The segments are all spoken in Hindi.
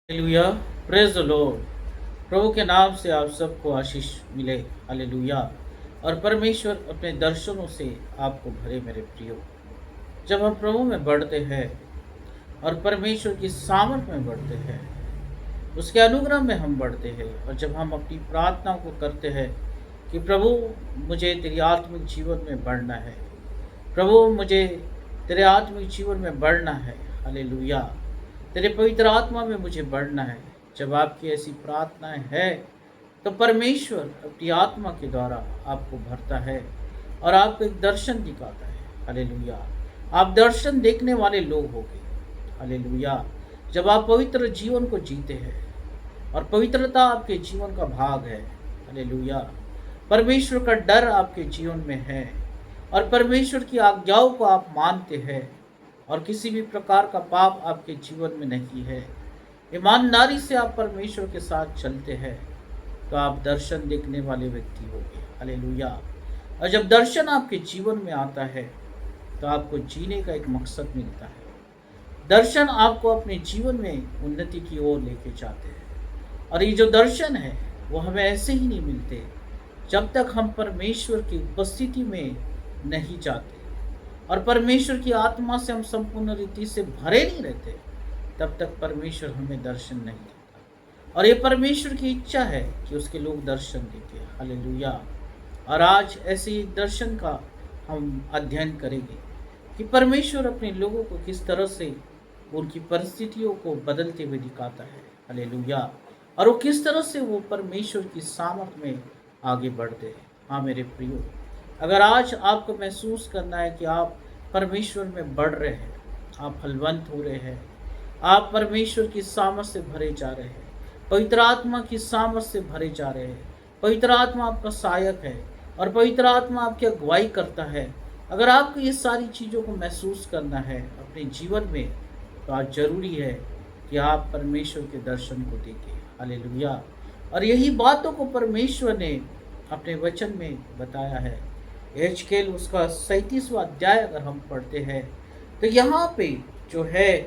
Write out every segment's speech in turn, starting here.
हालेलुया। Praise the Lord. प्रभु के नाम से आप सबको आशीष मिले। हालेलुया। और परमेश्वर अपने दर्शनों से आपको भरे मेरे प्रियो। जब हम प्रभु में बढ़ते हैं और परमेश्वर की सामर्थ में बढ़ते हैं, उसके अनुग्रह में हम बढ़ते हैं, और जब हम अपनी प्रार्थनाओं को करते हैं कि प्रभु मुझे तेरी आत्मिक जीवन में बढ़ना है, प्रभु मुझे तेरे आत्मिक जीवन में बढ़ना है, हालेलुया, तेरे पवित्र आत्मा में मुझे बढ़ना है। जब आपकी ऐसी प्रार्थनाएं हैं तो परमेश्वर अपनी आत्मा के द्वारा आपको भरता है और आपको एक दर्शन दिखाता है। हालेलुया। आप दर्शन देखने वाले लोग होंगे। हालेलुया। जब आप पवित्र जीवन को जीते हैं और पवित्रता आपके जीवन का भाग है। हालेलुया। परमेश्वर का डर आपके जीवन में है और परमेश्वर की आज्ञाओं को आप मानते हैं और किसी भी प्रकार का पाप आपके जीवन में नहीं है, ईमानदारी से आप परमेश्वर के साथ चलते हैं, तो आप दर्शन देखने वाले व्यक्ति होंगे। हालेलुया। और जब दर्शन आपके जीवन में आता है तो आपको जीने का एक मकसद मिलता है। दर्शन आपको अपने जीवन में उन्नति की ओर लेके जाते हैं। और ये जो दर्शन है वो हमें ऐसे ही नहीं मिलते जब तक हम परमेश्वर की उपस्थिति में नहीं जाते और परमेश्वर की आत्मा से हम संपूर्ण रीति से भरे नहीं रहते, तब तक परमेश्वर हमें दर्शन नहीं देता। और ये परमेश्वर की इच्छा है कि उसके लोग दर्शन देखें। हालेलुया। और आज ऐसे ही दर्शन का हम अध्ययन करेंगे कि परमेश्वर अपने लोगों को किस तरह से उनकी परिस्थितियों को बदलते हुए दिखाता है। हालेलुया। और वो किस तरह से वो परमेश्वर की सामर्थ में आगे बढ़ते हैं। हाँ मेरे प्रियो, अगर आज आपको महसूस करना है कि आप परमेश्वर में बढ़ रहे हैं, आप फलवंत हो रहे हैं, आप परमेश्वर की सामर्थ से भरे जा रहे हैं, पवित्र आत्मा की सामर्थ से भरे जा रहे हैं, पवित्र आत्मा आपका सहायक है और पवित्र आत्मा आपकी अगुवाई करता है, अगर आपको ये सारी चीज़ों को महसूस करना है अपने जीवन में, तो आज जरूरी है कि आप परमेश्वर के दर्शन को देखें। हालेलुया। और यही बातों को परमेश्वर ने अपने वचन में बताया है। एजकेल उसका 37वां अध्याय अगर हम पढ़ते हैं तो यहाँ पे जो है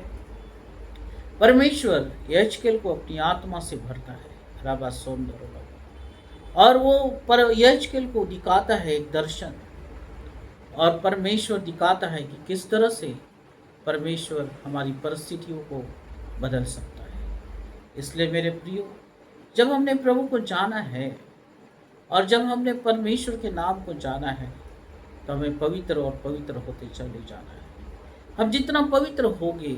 परमेश्वर एजकेल को अपनी आत्मा से भरता है। राबा सौंदर्य, और वो पर एजकेल को दिखाता है एक दर्शन, और परमेश्वर दिखाता है कि किस तरह से परमेश्वर हमारी परिस्थितियों को बदल सकता है। इसलिए मेरे प्रियो, जब हमने प्रभु को जाना है और जब हमने परमेश्वर के नाम को जाना है, तो हमें पवित्र और पवित्र होते चले जाना है। हम जितना पवित्र होंगे,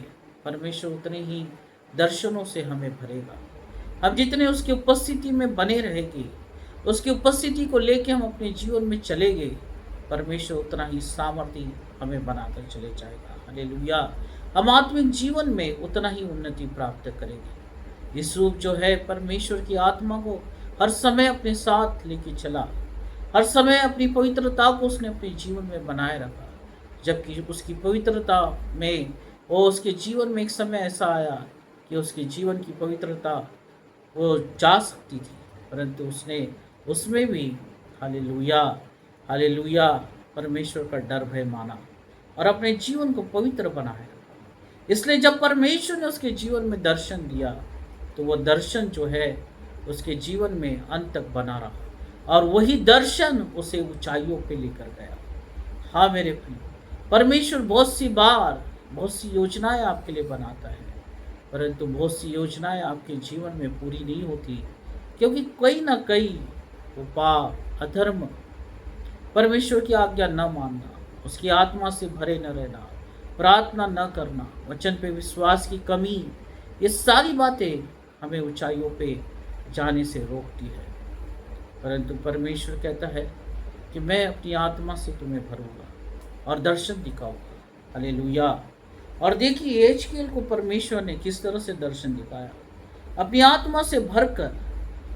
परमेश्वर उतने ही दर्शनों से हमें भरेगा। हम जितने उसकी उपस्थिति में बने रहेंगे, उसकी उपस्थिति को लेके हम अपने जीवन में चलेंगे, परमेश्वर उतना ही सामर्थ्य हमें बनाकर चले जाएगा। हालेलुया। हम आत्मिक जीवन में उतना ही उन्नति प्राप्त करेंगे। यीशु जो है परमेश्वर की आत्मा को हर समय अपने साथ लेके चला, हर समय अपनी पवित्रता को उसने अपने जीवन में बनाए रखा, जबकि उसकी पवित्रता में वो उसके जीवन में एक समय ऐसा आया कि उसके जीवन की पवित्रता वो जा सकती थी, परंतु उसने उसमें भी हालेलुया हालेलुया परमेश्वर का डर भय माना और अपने जीवन को पवित्र बनाया। इसलिए जब परमेश्वर ने उसके जीवन में दर्शन दिया, तो वो दर्शन जो है उसके जीवन में अंत तक बना रहा और वही दर्शन उसे ऊंचाइयों पे लेकर गया। हाँ मेरे प्रिय, परमेश्वर बहुत सी बार बहुत सी योजनाएं आपके लिए बनाता है, परंतु बहुत सी योजनाएं आपके जीवन में पूरी नहीं होती, क्योंकि कहीं ना कहीं वो पाप, अधर्म, परमेश्वर की आज्ञा न मानना, उसकी आत्मा से भरे न रहना, प्रार्थना न करना, वचन पे विश्वास की कमी, ये सारी बातें हमें ऊंचाइयों पे जाने से रोकती है। परंतु परमेश्वर कहता है कि मैं अपनी आत्मा से तुम्हें भरूंगा और दर्शन दिखाऊंगा। हालेलुया। और देखिए एजकेल को परमेश्वर ने किस तरह से दर्शन दिखाया, अपनी आत्मा से भरकर,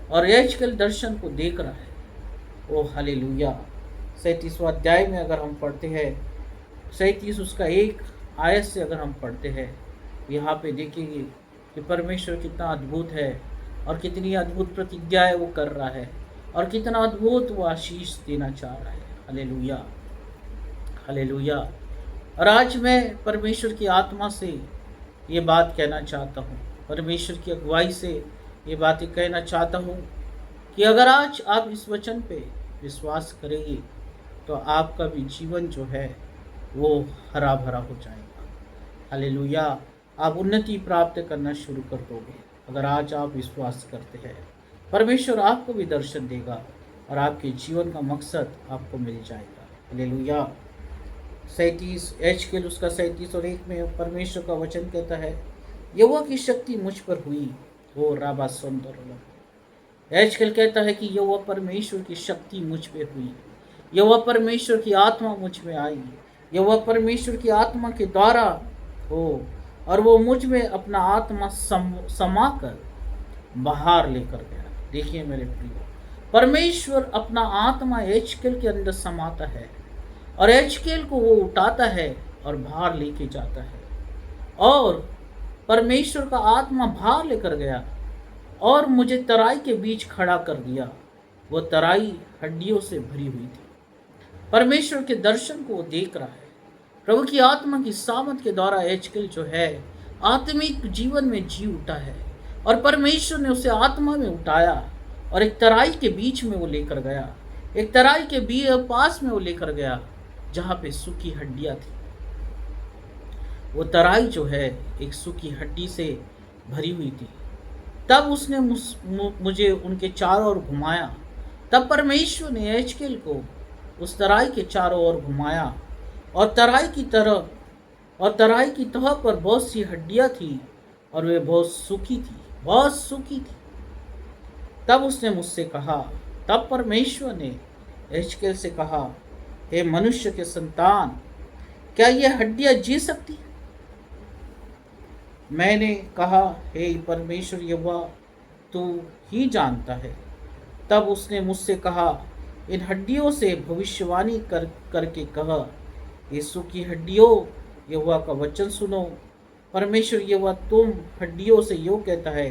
और एजकेल दर्शन को देख रहा है। ओ हालेलुया। 37वां अध्याय में अगर हम पढ़ते हैं, 37 उसका 1 आयत से अगर हम पढ़ते हैं, यहाँ पे देखेंगे कि परमेश्वर कितना अद्भुत है और कितनी अद्भुत प्रतिज्ञाएं वो कर रहा है और कितना अद्भुत वो आशीष देना चाह रहा है। Hallelujah hallelujah. और आज मैं परमेश्वर की आत्मा से ये बात कहना चाहता हूँ परमेश्वर की अगुवाई से ये बातें कहना चाहता हूँ कि अगर आज आप इस वचन पे विश्वास करेंगे तो आपका भी जीवन जो है वो हरा भरा हो जाएगा। हालेलुया। आप उन्नति प्राप्त करना शुरू कर दोगे अगर आज आप विश्वास करते हैं। परमेश्वर आपको भी दर्शन देगा और आपके जीवन का मकसद आपको मिल जाएगा। हालेलुया। 37 एचकेल उसका 37 और 1 में परमेश्वर का वचन कहता है, यहोवा की शक्ति मुझ पर हुई। वो राबा सुंदर एचकेल कहता है कि यहोवा परमेश्वर की शक्ति मुझ पे हुई, यहोवा परमेश्वर की आत्मा मुझ में आई, यहोवा परमेश्वर की आत्मा के द्वारा हो और वो मुझ में अपना आत्मा समा कर बाहर लेकर गया। देखिए मेरे प्रियो, परमेश्वर अपना आत्मा एचकेल के अंदर समाता है और एचकेल को वो उठाता है और बाहर लेके जाता है। और परमेश्वर का आत्मा बाहर लेकर गया और मुझे तराई के बीच खड़ा कर दिया। वो तराई हड्डियों से भरी हुई थी। परमेश्वर के दर्शन को वो देख रहा है। प्रभु की आत्मा की सामत के द्वारा एचकेल जो है आत्मिक जीवन में जी उठा है और परमेश्वर ने उसे आत्मा में उठाया और एक तराई के बीच में वो लेकर गया, एक तराई के पास में वो लेकर गया जहाँ पे सूखी हड्डियाँ थी। वो तराई जो है एक सूखी हड्डी से भरी हुई थी। तब उसने मुझे उनके चारों ओर घुमाया। तब परमेश्वर ने एचकेल को उस तराई के चारों ओर घुमाया और तराई की तह पर बहुत सी हड्डियां थी और वे बहुत सूखी थी। तब उसने मुझसे कहा, तब परमेश्वर ने एचकेल से कहा, हे मनुष्य के संतान, क्या ये हड्डियां जी सकती? मैंने कहा, हे परमेश्वर यहोवा, तू ही जानता है। तब उसने मुझसे कहा, इन हड्डियों से भविष्यवाणी करके कहा, ये सूखी हड्डियों, यहोवा का वचन सुनो। परमेश्वर यहोवा तुम हड्डियों से यो कहता है,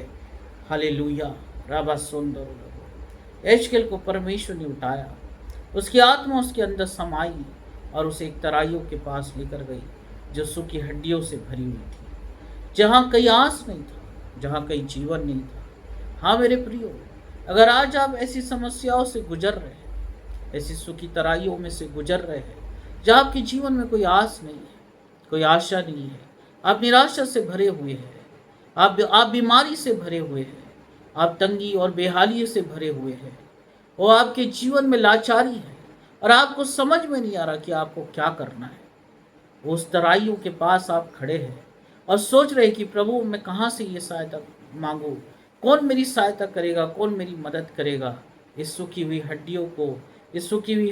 हालेलुया। राबा सुंदर एचकेल को परमेश्वर ने उठाया, उसकी आत्मा उसके अंदर समाई और उसे एक तराइयों के पास लेकर गई जो सूखी हड्डियों से भरी हुई थी, जहाँ कहीं आस नहीं था, जहाँ कहीं जीवन नहीं था। हाँ मेरे प्रियो, अगर आज आप ऐसी समस्याओं से गुजर रहे हैं, ऐसी सूखी तराइयों में से गुजर रहे हैं जहाँ आपके जीवन में कोई आस नहीं है, कोई आशा नहीं है, आप निराशा से भरे हुए हैं, आप बीमारी से भरे हुए हैं, आप तंगी और बेहाली से भरे हुए हैं, और आपके जीवन में लाचारी है और आपको समझ में नहीं आ रहा कि आपको क्या करना है। उस तराइयों के पास आप खड़े हैं और सोच रहे कि प्रभु मैं कहाँ से ये सहायता मांगूं, कौन मेरी सहायता करेगा, कौन मेरी मदद करेगा इस सूखी हुई हड्डियों को, इस सूखी हुई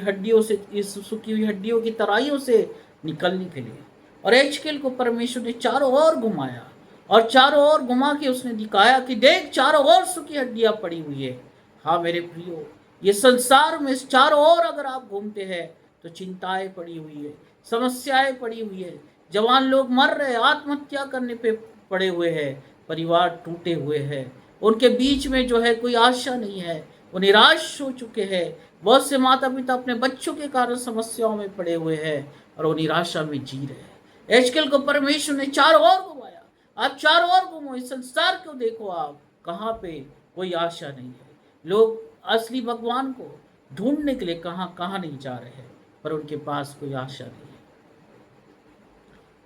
हड्डियों की तराइयों से निकलने के लिए। और एचकेल को परमेश्वर ने चारों ओर घुमाया और चारों ओर घुमा के उसने दिखाया कि देख, चारों ओर सूखी हड्डियां पड़ी हुई है। हाँ मेरे प्रियो, ये संसार में चारों ओर अगर आप घूमते हैं तो चिंताएं पड़ी हुई है, समस्याएं पड़ी हुई है, जवान लोग मर रहे, आत्महत्या करने पे पड़े हुए हैं, परिवार टूटे हुए हैं, उनके बीच में जो है कोई आशा नहीं है, वो निराश हो चुके हैं। बहुत से माता पिता अपने बच्चों के कारण समस्याओं में पड़े हुए हैं और वो निराशा में जी रहे हैं। एचकेल को परमेश्वर ने चारों ओर घुमाया। आप चारों ओर घूमो, इस संसार को देखो, आप कहाँ पे कोई आशा नहीं है। लोग असली भगवान को ढूंढने के लिए कहाँ कहाँ नहीं जा रहे हैं, पर उनके पास कोई आशा नहीं है।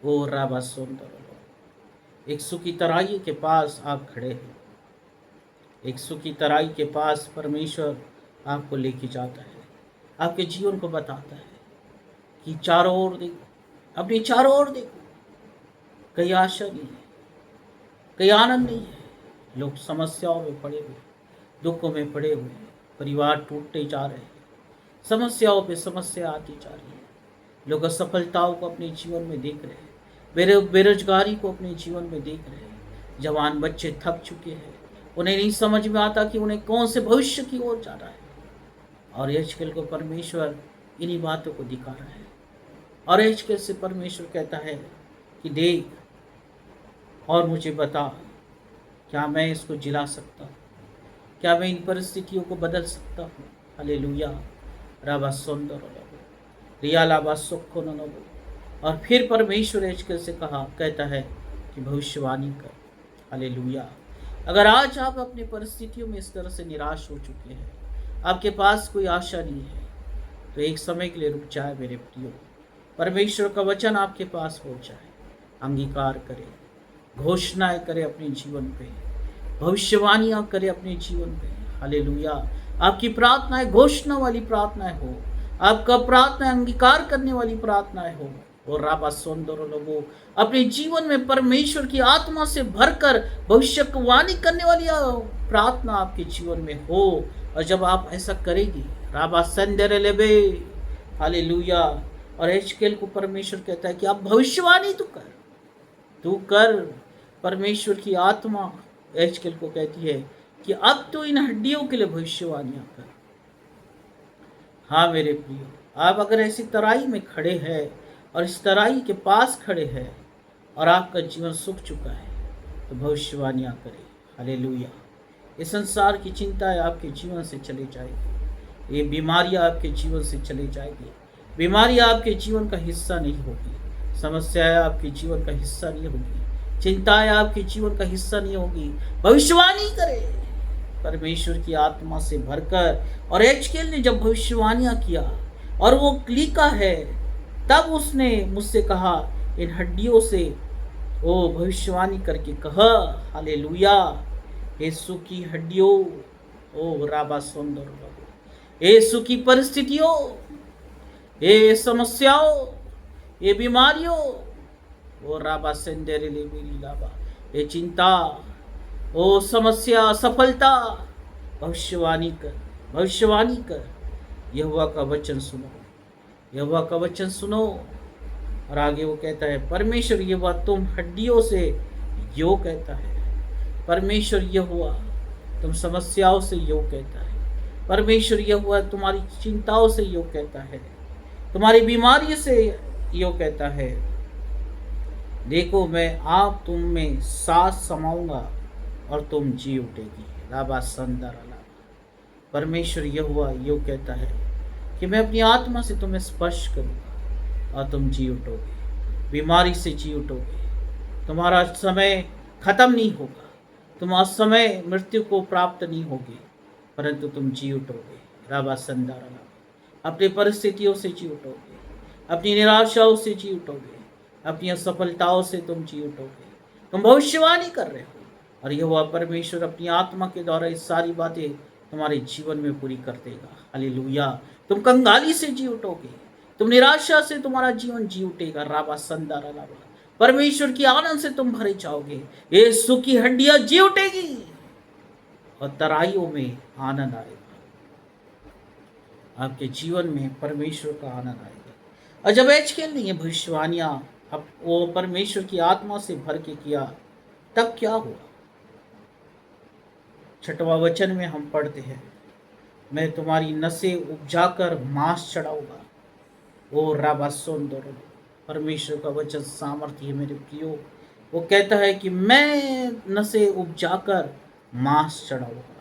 वो राबा सुंदर एक सूखी तराई के पास आप खड़े हैं। एक सूखी तराई के पास परमेश्वर आपको लेके जाता है, आपके जीवन को बताता है कि चारों ओर देखो, अपनी चारों ओर देखो, कहीं आशा नहीं है, कहीं आनंद नहीं है। लोग समस्याओं में पड़े हुए, दुखों में पड़े हुए, परिवार टूटते जा रहे हैं, समस्याओं पे समस्या आती जा रही है। लोग असफलताओं को अपने जीवन में देख रहे हैं, बेरोजगारी को अपने जीवन में देख रहे हैं। जवान बच्चे थक चुके हैं, उन्हें नहीं समझ में आता कि उन्हें कौन से भविष्य की ओर जाना है। और एचकेल को परमेश्वर इन्हीं बातों को दिखा रहा है। और एचकेल से परमेश्वर कहता है कि देख और मुझे बता, क्या मैं इसको जिला सकता हूँ, क्या मैं इन परिस्थितियों को बदल सकता हूँ। हालेलुया। राबा सुंदर रिया लाबा सुखो ननबो। और फिर परमेश्वर एचकेल से कहता है कि भविष्यवाणी कर, हालेलुया। अगर आज आप अपनी परिस्थितियों में इस तरह से निराश हो चुके हैं, आपके पास कोई आशा नहीं है, तो एक समय के लिए रुक जाए मेरे प्रियो। परमेश्वर का वचन आपके पास हो जाए, अंगीकार करें, घोषणाएं करें अपने जीवन पे, भविष्यवाणियां करें अपने जीवन पे। हालेलुया। आपकी प्रार्थनाएं घोषणा वाली प्रार्थनाएं हो, आपका प्रार्थना अंगीकार करने वाली प्रार्थनाएं हो। और राबा सुंदर लोगो, अपने जीवन में परमेश्वर की आत्मा से भरकर भविष्यवाणी करने वाली प्रार्थना आपके जीवन में हो। और जब आप ऐसा करेंगे, राबा संदर लेबे, हालेलुया। और एचकेल को परमेश्वर कहता है कि आप भविष्यवाणी तू कर। परमेश्वर की आत्मा एचकेल को कहती है कि अब तो इन हड्डियों के लिए भविष्यवाणियां कर। हाँ मेरे प्रियो, आप अगर ऐसी तराई में खड़े हैं और इस तराई के पास खड़े हैं और आपका जीवन सूख चुका है, तो भविष्यवाणियां करें। हालेलुया। ये संसार की चिंताएं आपके जीवन से चली जाएगी, ये बीमारियां आपके जीवन से चली जाएगी। बीमारियां आपके जीवन का हिस्सा नहीं होगी, समस्याएं आपके जीवन का हिस्सा नहीं होगी, चिंताएं आपके जीवन का हिस्सा नहीं होगी। भविष्यवाणी करें परमेश्वर की आत्मा से भरकर। और एचकेल ने जब भविष्यवाणियां किया और वो लिखा है, तब उसने मुझसे कहा, इन हड्डियों से ओ भविष्यवाणी करके कहा, हालेलुया, यीशु की हड्डियों, ओ राबा सुंदर, यीशु की परिस्थितियों, ये समस्याओं, ये बीमारियों, ओ राबा सेंदेरे ले मेरी लाबा, ये चिंता, ओ समस्या, सफलता, भविष्यवाणी कर। यहोवा का वचन सुनो, यहोवा का वचन सुनो। और आगे वो कहता है, परमेश्वर यहोवा तुम हड्डियों से यो कहता है। परमेश्वर यहोवा तुम समस्याओं से यो कहता है। परमेश्वर यहोवा तुम्हारी चिंताओं से यो कहता है, तुम्हारी बीमारी से यो कहता है, देखो मैं आप तुम में सांस समाऊंगा और तुम जी उठेगी। लाबा संदर लाबा। परमेश्वर यहोवा यो कहता है कि मैं अपनी आत्मा से तुम्हें स्पर्श करूंगा और तुम जी उठोगे, बीमारी से जी उठोगे। तुम्हारा समय खत्म नहीं होगा, तुम्हारा समय मृत्यु को प्राप्त नहीं होगी, परंतु तुम जी उठोगे। राबा संदारा लाबा। अपनी परिस्थितियों से जी उठोगे, अपनी निराशाओं से जी उठोगे, अपनी असफलताओं से तुम जी उठोगे। तुम भविष्यवाणी कर रहे हो और यहोवा परमेश्वर अपनी आत्मा के द्वारा ये सारी बातें तुम्हारे जीवन में पूरी कर देगा। हालेलुया। तुम कंगाली से जी उठोगे, तुम निराशा से तुम्हारा जीवन जी उठेगा। राबा संदारा लाबा। परमेश्वर की आनंद से तुम भरे जाओगे, यीशु की हड्डियां जी उठेगी और तराइयों में आनंद आएगा। आपके जीवन में परमेश्वर का आनंद आएगा। और जब एचकेल ने ये भविष्यवाणियां अब वो परमेश्वर की आत्मा से भर के किया, तब क्या हुआ? 6वां वचन में हम पढ़ते हैं, मैं तुम्हारी नसें उपजाकर मांस चढ़ाऊंगा। ओ राबा सुंदर। परमेश्वर का वचन सामर्थ्य है मेरे प्रियो। वो कहता है कि मैं नसें उपजाकर मांस चढ़ाऊंगा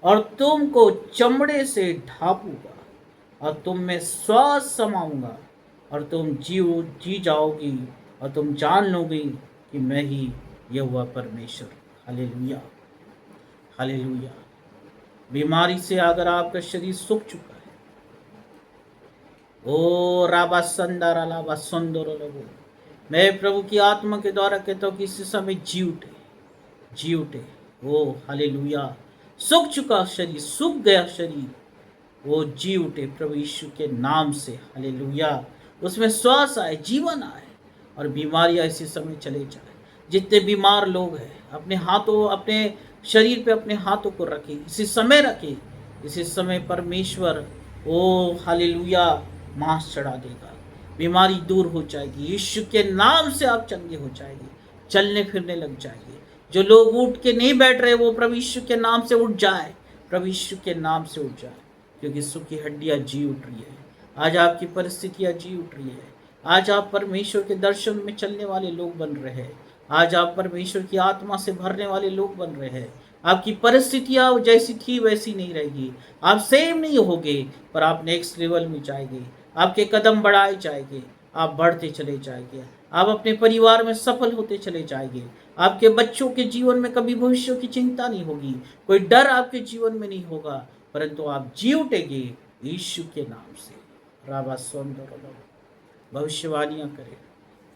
और तुमको चमड़े से ढापूंगा और तुम में श्वास समाऊंगा और तुम जी जाओगी और तुम जान लोगी कि मैं ही यहोवा परमेश्वर। Hallelujah, hallelujah. बीमारी से अगर आपका शरीर सूख चुका है, ओ राबा संदारा लाबा सुंदर लोगो, मैं प्रभु की आत्मा के द्वारा कहता हूँ कि इस समय जी उठे, जी उठे। ओ हालेलुया। सूख चुका शरीर, सूख गया शरीर, वो जी उठे प्रभु यीशु के नाम से। हालेलुया। उसमें श्वास आए, जीवन आए और बीमारियां इसी समय चले जाए। जितने बीमार लोग हैं, अपने हाथों, अपने शरीर पे अपने हाथों को रखें, इसी समय रखें। इसी समय परमेश्वर ओ हालेलुया मांस चढ़ा देगा, बीमारी दूर हो जाएगी। यीशु के नाम से आप चंगे हो जाएंगे, चलने फिरने लग जाएंगे। जो लोग उठ के नहीं बैठ रहे, वो प्रभु यीशु के नाम से उठ जाए, प्रभु यीशु के नाम से उठ जाए, क्योंकि यीशु की हड्डियां जी उठ रही है। आज आपकी परिस्थितियां जी उठ रही है। आज आप परमेश्वर के दर्शन में चलने वाले लोग बन रहे हैं। आज आप परमेश्वर की आत्मा से भरने वाले लोग बन रहे हैं। आपकी परिस्थितियां जैसी थी वैसी नहीं रहेगी, आप सेम नहीं होगे, पर आप नेक्स्ट लेवल में जाएंगे। आपके कदम बढ़ाए जाएंगे, आप बढ़ते चले जाएंगे। आप अपने परिवार में सफल होते चले जाएंगे। आपके बच्चों के जीवन में कभी भविष्य की चिंता नहीं होगी, कोई डर आपके जीवन में नहीं होगा, परंतु आप जी उठेंगे यीशु के नाम से। राबा सोंदर भविष्यवाणियां करें।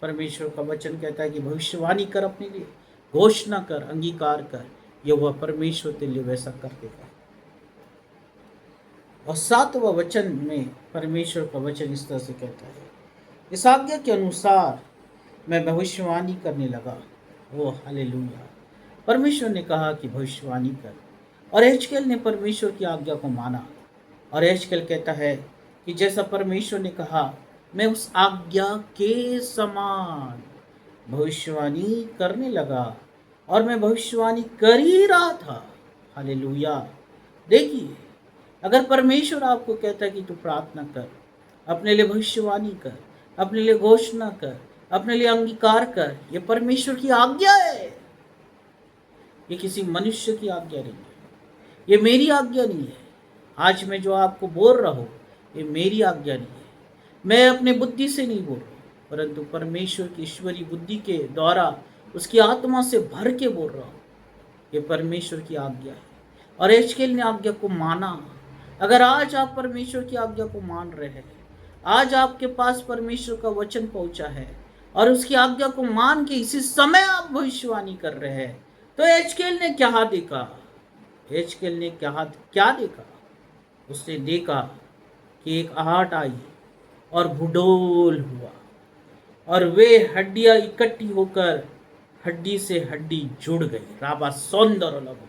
परमेश्वर का वचन कहता है कि भविष्यवाणी कर, अपने लिए घोषणा कर, अंगीकार कर, यह वह परमेश्वर तेरे लिए वैसा कर देगा। और 7वां वचन में परमेश्वर का वचन इस तरह से कहता है, इस आज्ञा के अनुसार मैं भविष्यवाणी करने लगा। वो हालेलुया। परमेश्वर ने कहा कि भविष्यवाणी कर, और एजकेल ने परमेश्वर की आज्ञा को माना। और एजकेल कहता है कि जैसा परमेश्वर ने कहा, मैं उस आज्ञा के समान भविष्यवाणी करने लगा, और मैं भविष्यवाणी कर ही रहा था। हालेलुया। देखिए, अगर परमेश्वर आपको कहता है कि तू प्रार्थना कर, अपने लिए भविष्यवाणी कर, अपने लिए घोषणा कर, अपने लिए अंगीकार कर, ये परमेश्वर की आज्ञा है। ये किसी मनुष्य की आज्ञा नहीं है, ये मेरी आज्ञा नहीं है। आज मैं जो आपको बोल रहा हूँ, ये मेरी आज्ञा नहीं है। मैं अपने बुद्धि से नहीं बोल रहा हूँ, परंतु परमेश्वर की ईश्वरीय बुद्धि के द्वारा उसकी आत्मा से भर के बोल रहा हूँ। ये परमेश्वर की आज्ञा है, और एजकेल ने आज्ञा को माना। अगर आज आप परमेश्वर की आज्ञा को मान रहे हैं, आज आपके पास परमेश्वर का वचन पहुंचा है, और उसकी आज्ञा को मान के इसी समय आप भविष्यवाणी कर रहे हैं, तो एजकेल ने क्या देखा? एजकेल ने क्या देखा? उसने देखा कि एक आहट आई और भूडोल हुआ, और वे हड्डियां इकट्ठी होकर हड्डी से हड्डी जुड़ गई। राबा सौंदर्य लगो।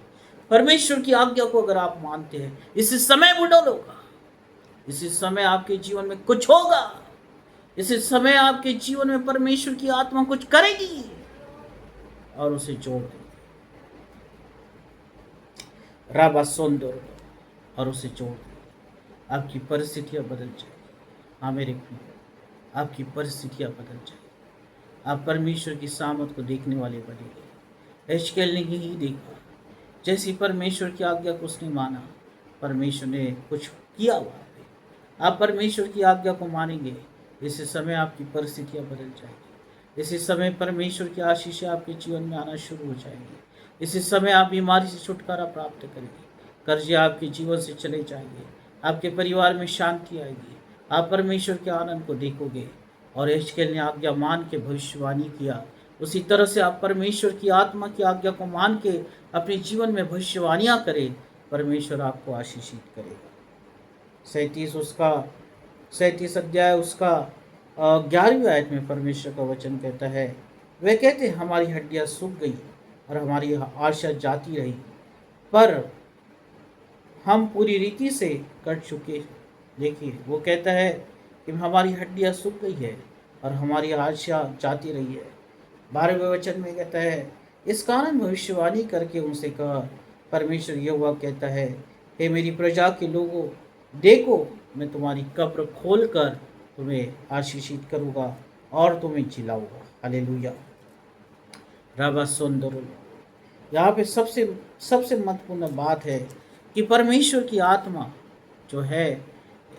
परमेश्वर की आज्ञा को अगर आप मानते हैं, इसी समय भूडोल होगा, इसी समय आपके जीवन में कुछ होगा, इसी समय आपके जीवन में परमेश्वर की आत्मा कुछ करेगी और उसे जोड़ देगी। राबा सौंदर्य, और उसे जोड़ देगी। आपकी परिस्थितियां बदल जाएगी। हाँ मेरे प्रिय, आपकी परिस्थितियां बदल जाएगी। आप परमेश्वर की सामत को देखने वाले बनेंगे। एजकेल ने यही देखा, जैसी परमेश्वर की आज्ञा को उसने माना, परमेश्वर ने कुछ किया वहाँ पे। आप परमेश्वर की आज्ञा को मानेंगे, इसी समय आपकी परिस्थितियां बदल जाएगी। इसी समय परमेश्वर की आशीषें आपके जीवन में आना शुरू हो जाएंगी। इसी समय आप बीमारी से छुटकारा प्राप्त करेंगे, कर्जे आपके जीवन से चले जाएंगे, आपके परिवार में शांति आएगी, आप परमेश्वर के आनंद को देखोगे। और एजकेल ने आज्ञा मान के भविष्यवाणी किया, उसी तरह से आप परमेश्वर की आत्मा की आज्ञा को मान के अपने जीवन में भविष्यवाणियां करें, परमेश्वर आपको आशीषित करेगा। 37 अध्याय उसका 11वीं आयत में परमेश्वर का वचन कहता है, वे कहते हमारी हड्डियां सूख गई और हमारी आशा जाती रही, पर हम पूरी रीति से कट चुके। देखिए, वो कहता है कि हमारी हड्डियां सूख गई है और हमारी आशा जाती रही है। 12वें वचन में कहता है, इस कारण भविष्यवाणी करके उनसे कहा, परमेश्वर यहोवा कहता है, हे मेरी प्रजा के लोगों, देखो मैं तुम्हारी कब्र खोलकर तुम्हें आशीषित करूँगा और तुम्हें जिलाऊंगा। हालेलुया। राबा सुंदर। यहाँ पे सबसे महत्वपूर्ण बात है कि परमेश्वर की आत्मा जो है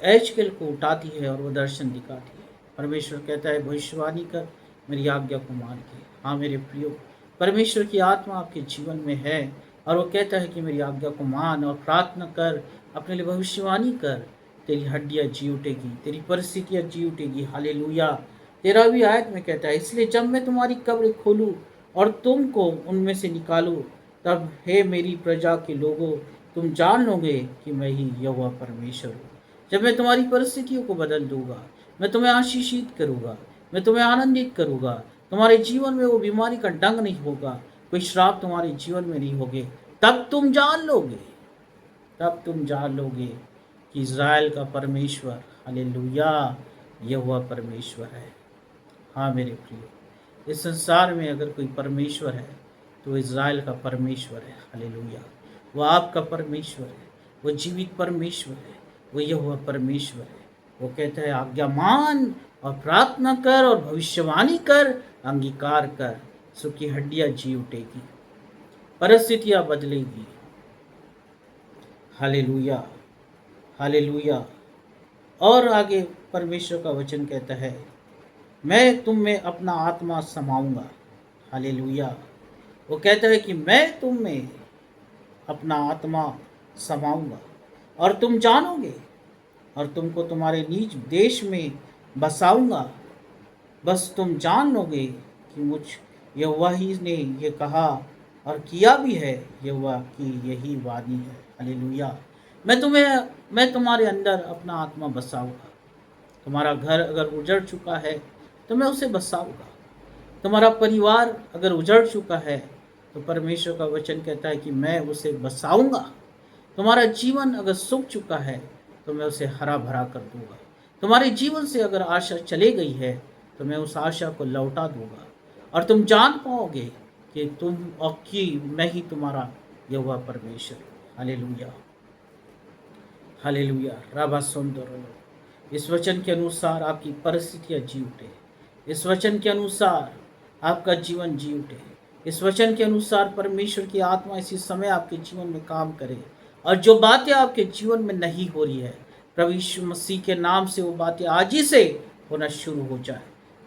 एजकेल को उठाती है और वो दर्शन दिखाती है। परमेश्वर कहता है भविष्यवाणी कर, मेरी आज्ञा को मान के। हाँ मेरे प्रियो, परमेश्वर की आत्मा आपके जीवन में है, और वो कहता है कि मेरी आज्ञा को मान और प्रार्थना कर, अपने लिए भविष्यवाणी कर, तेरी हड्डियाँ जी उठेगी, तेरी परिस्थितियाँ जी उठेगी। हालेलुया। 13वीं आयत में कहता है, इसलिए जब मैं तुम्हारी कब्र खोलूँ और तुमको उनमें से निकालूँ, तब हे मेरी प्रजा के लोगों, तुम जान लोगे कि मैं ही यहोवा परमेश्वर हूँ। जब मैं तुम्हारी परिस्थितियों को बदल दूंगा, मैं तुम्हें आशीषित करूँगा, मैं तुम्हें आनंदित करूँगा। तुम्हारे जीवन में वो बीमारी का डंग नहीं होगा, कोई श्राप तुम्हारे जीवन में नहीं होगे। तब तुम जान लोगे कि इज़राइल का परमेश्वर, हालेलुया, यहोवा परमेश्वर है। हाँ मेरे प्रियो, इस संसार में अगर कोई परमेश्वर है तो इज़राइल का परमेश्वर है। हालेलुया। वो आपका परमेश्वर है, वो जीवित परमेश्वर है, वो यहोवा परमेश्वर है। वो कहता है आज्ञा मान और प्रार्थना कर और भविष्यवाणी कर, अंगीकार कर, सूखी हड्डियां जी उठेगी, परिस्थितियां बदलेगी। Hallelujah, hallelujah. और आगे परमेश्वर का वचन कहता है, मैं तुम में अपना आत्मा समाऊंगा। हालेलुया। वो कहता है कि मैं तुम में अपना आत्मा समाऊंगा और तुम जानोगे और तुमको तुम्हारे निज देश में बसाऊंगा। बस तुम जान लोगे कि मुझ यहोवा ही ने ये कहा और किया भी है, यहोवा की यही वाणी है। हालेलुया। मैं तुम्हारे अंदर अपना आत्मा बसाऊंगा। तुम्हारा घर अगर उजड़ चुका है तो मैं उसे बसाऊंगा। तुम्हारा परिवार अगर उजड़ चुका है तो परमेश्वर का वचन कहता है कि मैं उसे बसाऊंगा। तुम्हारा जीवन अगर सूख चुका है तो मैं उसे हरा भरा कर दूंगा। तुम्हारे जीवन से अगर आशा चली गई है तो मैं उस आशा को लौटा दूंगा और तुम जान पाओगे कि मैं ही तुम्हारा यहोवा परमेश्वर हूं। Hallelujah, hallelujah. राबा सुंदर। इस वचन के अनुसार आपकी परिस्थितियां जी उठे। इस वचन के अनुसार आपका जीवन जी उठे। इस वचन के अनुसार परमेश्वर की आत्मा इसी समय आपके जीवन में काम करे और जो बातें आपके जीवन में नहीं हो रही है, प्रभु यीशु मसीह के नाम से वो बातें आज ही से होना शुरू हो जाए,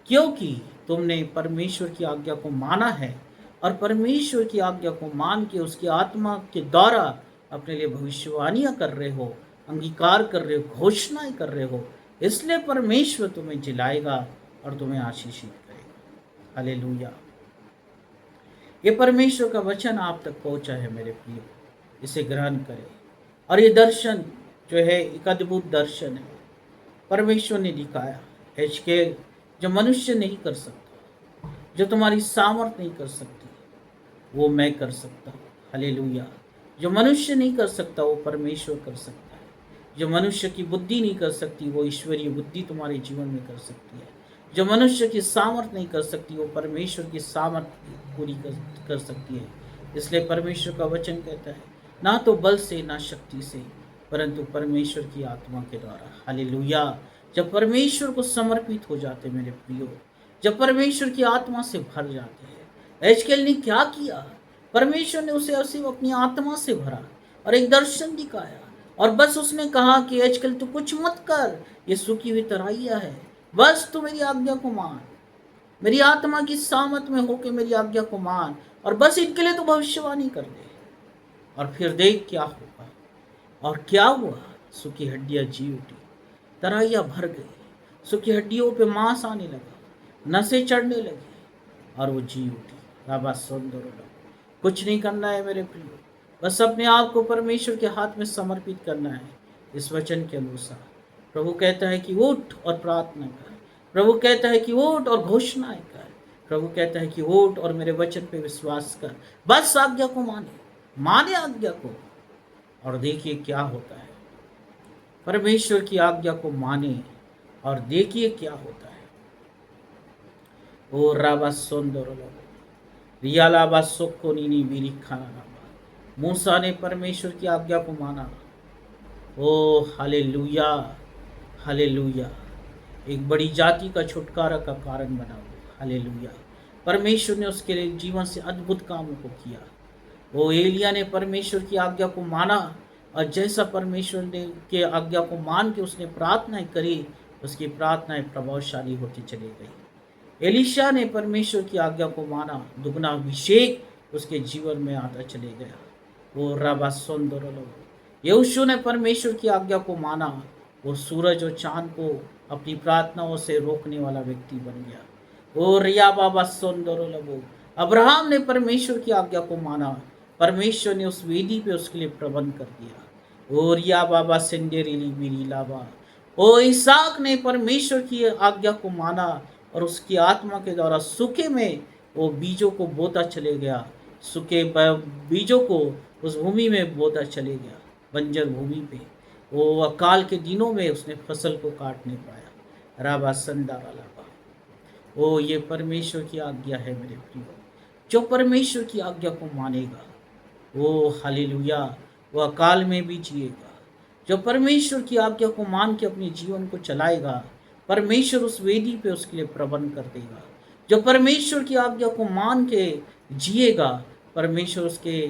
क्योंकि तुमने परमेश्वर की आज्ञा को माना है और परमेश्वर की आज्ञा को मान के उसकी आत्मा के द्वारा अपने लिए भविष्यवाणियां कर रहे हो, अंगीकार कर रहे हो, घोषणाएं कर रहे हो। इसलिए परमेश्वर तुम्हें जिलाएगा और तुम्हें आशीषित करेगा। हालेलुया। ये परमेश्वर का वचन आप तक पहुंचा है मेरे प्रियो, इसे ग्रहण करें। और ये दर्शन जो है एक अद्भुत दर्शन है, परमेश्वर ने दिखाया। एजकेल जो मनुष्य नहीं कर सकता, जो तुम्हारी सामर्थ नहीं कर सकती, वो मैं कर सकता हूँ। हालेलुया। जो मनुष्य नहीं कर सकता वो परमेश्वर कर सकता है। जो मनुष्य की बुद्धि नहीं कर सकती वो ईश्वरीय बुद्धि तुम्हारे जीवन में कर सकती है। जो मनुष्य की सामर्थ नहीं कर सकती वो परमेश्वर की सामर्थ पूरी कर सकती है। इसलिए परमेश्वर का वचन कहता है, ना तो बल से ना शक्ति से, परंतु परमेश्वर की आत्मा के द्वारा। हालेलुया। जब परमेश्वर को समर्पित हो जाते मेरे प्रियो, जब परमेश्वर की आत्मा से भर जाते हैं। एजकेल ने क्या किया? परमेश्वर ने उसे सिर्फ अपनी आत्मा से भरा और एक दर्शन दिखाया और बस उसने कहा कि एजकेल तू कुछ मत कर, ये सूखी हुई तराइया है, बस तू मेरी आज्ञा को मान, मेरी आत्मा की सामत में होके मेरी आज्ञा को मान और बस इनके लिए तो भविष्यवाणी कर दे। और फिर देख क्या होगा। और क्या हुआ? सूखी हड्डियां जी उठी, तराइयां भर गई, सूखी हड्डियों पे मांस आने लगा, नसें चढ़ने लगी और वो जी उठी। राबा सुंदर। कुछ नहीं करना है मेरे प्रियो, बस अपने आप को परमेश्वर के हाथ में समर्पित करना है। इस वचन के अनुसार प्रभु कहता है कि उठ और प्रार्थना कर। प्रभु कहता है कि उठ और घोषणाएं कर। प्रभु कहता है कि उठ और मेरे वचन पे विश्वास कर। बस आज्ञा को माने आज्ञा को, और देखिए क्या होता है। परमेश्वर की आज्ञा को माने और देखिए क्या होता है। ओ राबा सुंदर रियालाबा सोको नीनी बीरी खाना। मूसा ने परमेश्वर की आज्ञा को माना। ओ हालेलुया, हालेलुया। एक बड़ी जाति का छुटकारा का कारण बना वो। हालेलुया। परमेश्वर ने उसके लिए जीवन से अद्भुत कामों को किया। वो एलिया ने परमेश्वर की आज्ञा को माना और जैसा परमेश्वर ने के आज्ञा को मान के उसने प्रार्थनाएं करी, उसकी प्रार्थनाएं प्रभावशाली होती चली गई। एलिशा ने परमेश्वर की आज्ञा को माना, दुगना अभिषेक उसके जीवन में आता चले गया। वो राबा सुंदर। यहोशू ने परमेश्वर की आज्ञा को माना, वो सूरज और चांद को अपनी प्रार्थनाओं से रोकने वाला व्यक्ति बन गया। वो रिया बाबा सुंदर। अब्राहम ने परमेश्वर की आज्ञा को माना, परमेश्वर ने उस वेदी पे उसके लिए प्रबंध कर दिया। ओ रिया बाबा सिंडेरीली बीरी लाबा। ओ इसहाक ने परमेश्वर की आज्ञा को माना और उसकी आत्मा के द्वारा सूखे में वो बीजों को बोता चले गया। सूखे बीजों को उस भूमि में बोता चले गया, बंजर भूमि पे। वो अकाल के दिनों में उसने फसल को काट नहीं पाया। राबा संदारा लाबा। ओ ये परमेश्वर की आज्ञा है मेरे प्रियो। जो परमेश्वर की आज्ञा को मानेगा वो हालेलुया, वो अकाल में भी जिएगा। जो परमेश्वर की आज्ञा को मान के अपने जीवन को चलाएगा, परमेश्वर उस वेदी पे उसके लिए प्रबंध कर देगा। जो परमेश्वर की आज्ञा को मान के जिएगा, परमेश्वर उसके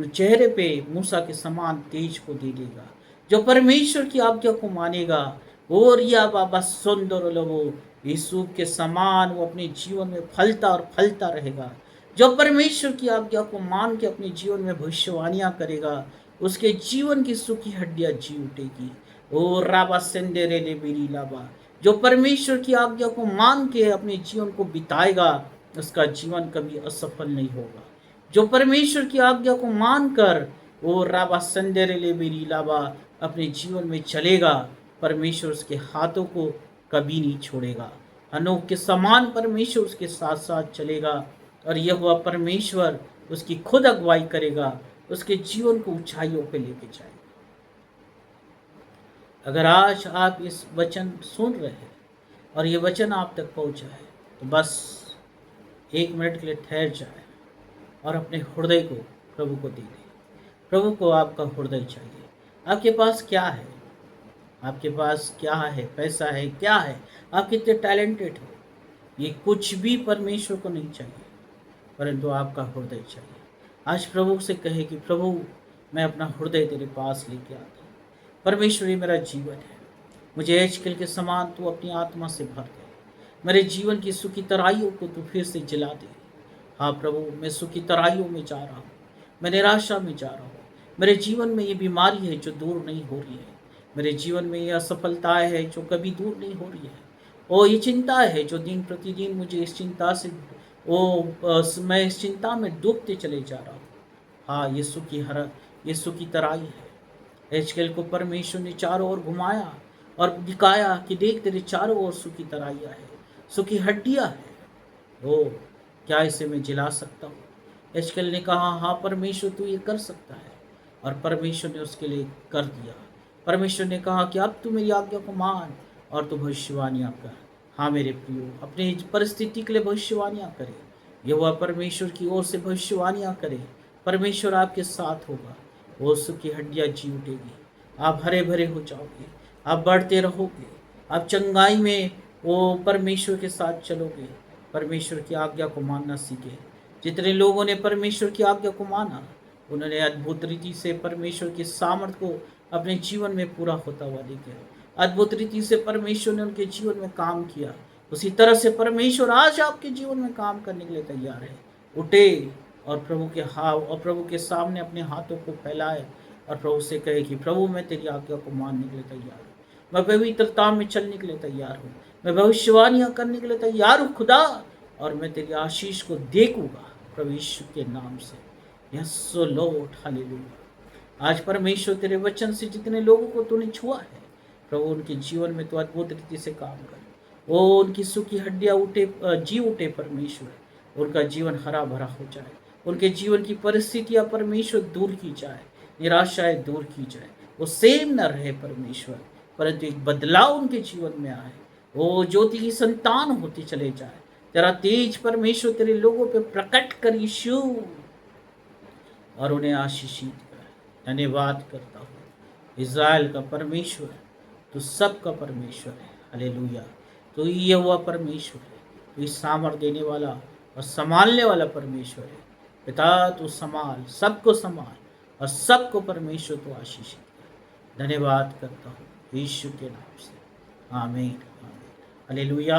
चेहरे पे मूसा के समान तेज को दे देगा। जो परमेश्वर की आज्ञा को मानेगा, वो रिया बाबा सुंदर लवो यूसुफ के समान वो अपने जीवन में फलता और फलता रहेगा। जो परमेश्वर की आज्ञा को मान के अपने जीवन में भविष्यवाणियां करेगा, उसके जीवन की सूखी हड्डियां जी उठेगी। ओ राबा सेंडेरे ले बेरी लाबा, जो परमेश्वर की आज्ञा को मान के अपने जीवन को बिताएगा, उसका जीवन कभी असफल नहीं होगा। जो परमेश्वर की आज्ञा को मानकर वो राबा सेंडेरे ले बेरी लाबा अपने जीवन में चलेगा, परमेश्वर उसके हाथों को कभी नहीं छोड़ेगा। हनोक के समान परमेश्वर उसके साथ साथ चलेगा और यह हुआ परमेश्वर उसकी खुद अगुवाई करेगा, उसके जीवन को ऊंचाइयों पे लेके जाएगा। अगर आज आप इस वचन सुन रहे हैं और ये वचन आप तक पहुंचा है, तो बस 1 मिनट के लिए ठहर जाए और अपने हृदय को प्रभु को दे दें। प्रभु को आपका हृदय चाहिए। आपके पास क्या है? आपके पास क्या है? पैसा है? क्या है? आप कितने टैलेंटेड हो? ये कुछ भी परमेश्वर को नहीं चाहिए, परंतु आपका हृदय चाहिए। आज प्रभु से कहे कि प्रभु, मैं अपना हृदय तेरे पास लेके आता हूँ। परमेश्वर, ये मेरा जीवन है, मुझे आजकल के समान तू अपनी आत्मा से भर दे। मेरे जीवन की सुखी तराइयों को तू फिर से जला दे। हाँ प्रभु, मैं सुखी तराइयों में जा रहा हूँ, मैं निराशा में जा रहा हूँ। मेरे जीवन में ये बीमारी है जो दूर नहीं हो रही है। मेरे जीवन में ये असफलताएं है जो कभी दूर नहीं हो रही है। और ये चिंता है जो दिन प्रतिदिन मुझे इस चिंता से मैं इस चिंता में डूबते चले जा रहा हूँ। हाँ, यीशु की तराई है। एजकेल को परमेश्वर ने चारों ओर घुमाया और दिखाया कि देख, तेरे चारों ओर सुखी तराइयाँ है, सुखी हड्डियाँ है। ओ, क्या इसे मैं जिला सकता हूँ? एजकेल ने कहा, हाँ परमेश्वर तू ये कर सकता है, और परमेश्वर ने उसके लिए कर दिया। परमेश्वर ने कहा कि अब तू मेरी आज्ञा को मान और तू भविष्यवाणियाँ कर। हाँ मेरे प्रियो, अपनी परिस्थिति के लिए भविष्यवाणियाँ करे। यहोवा परमेश्वर की ओर से भविष्यवाणियाँ करे। परमेश्वर आपके साथ होगा। वो सुखी हड्डियाँ जी उठेगी। आप हरे भरे हो जाओगे, आप बढ़ते रहोगे, आप चंगाई में वो परमेश्वर के साथ चलोगे। परमेश्वर की आज्ञा को मानना सीखे। जितने लोगों ने परमेश्वर की आज्ञा को माना, उन्होंने अद्भुत रीति से परमेश्वर की सामर्थ को अपने जीवन में पूरा होता हुआ देखा। अद्भुत रीति से परमेश्वर ने उनके जीवन में काम किया। उसी तरह से परमेश्वर आज आपके जीवन में काम करने के लिए तैयार है। उठे और प्रभु के सामने अपने हाथों को फैलाए और प्रभु से कहे कि प्रभु, मैं तेरी आज्ञा को मानने के लिए तैयार हूँ, मैं पवित्रता में चलने के लिए तैयार हूँ, मैं भविष्यवाणियाँ करने के लिए तैयार हूँ खुदा, और मैं तेरी आशीष को देखूंगा प्रभु यीशु के नाम से। Yesso Lord, hallelujah. आज परमेश्वर तेरे वचन से जितने लोगों को तूने छुआ है, प्रभु उनके जीवन में तो अद्भुत रीति से काम कर। वो उनकी सुखी हड्डियाँ जी उठे परमेश्वर, उनका जीवन हरा भरा हो जाए। उनके जीवन की परिस्थितियाँ परमेश्वर दूर की जाए, निराशाएं दूर की जाए। वो सेम न रहे परमेश्वर, परंतु एक बदलाव उनके जीवन में आए। वो ज्योति की संतान होते चले जाए। तेरा तेज परमेश्वर तेरे लोगों पे प्रकट कर यीशु, और उन्हें आशीषित कर। धन्यवाद करता हूँ। इज़राइल का परमेश्वर, तू सबका परमेश्वर है। हालेलुया। तो ये हुआ परमेश्वर है, तू सामर्थ देने वाला और संभालने वाला परमेश्वर है। पिता, तू संभाल, सबको संभाल, और सबको परमेश्वर तो आशीषित कर। धन्यवाद करता हूँ यीशु के नाम से। आमीन, आमीन। Hallelujah,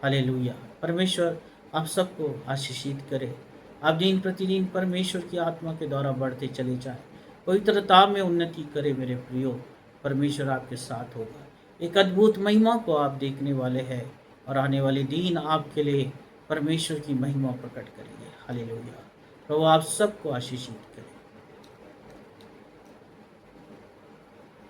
hallelujah. परमेश्वर आप सबको आशीषित करे। आप दिन प्रतिदिन परमेश्वर की आत्मा के द्वारा बढ़ते चले जाए, पवित्रता में उन्नति करे। मेरे प्रियो, परमेश्वर आपके साथ होगा। एक अद्भुत महिमा को आप देखने वाले हैं, और आने वाले दिन आपके लिए परमेश्वर की महिमा प्रकट करेंगे। हालेलुया। प्रभु आप सबको आशीषित करे।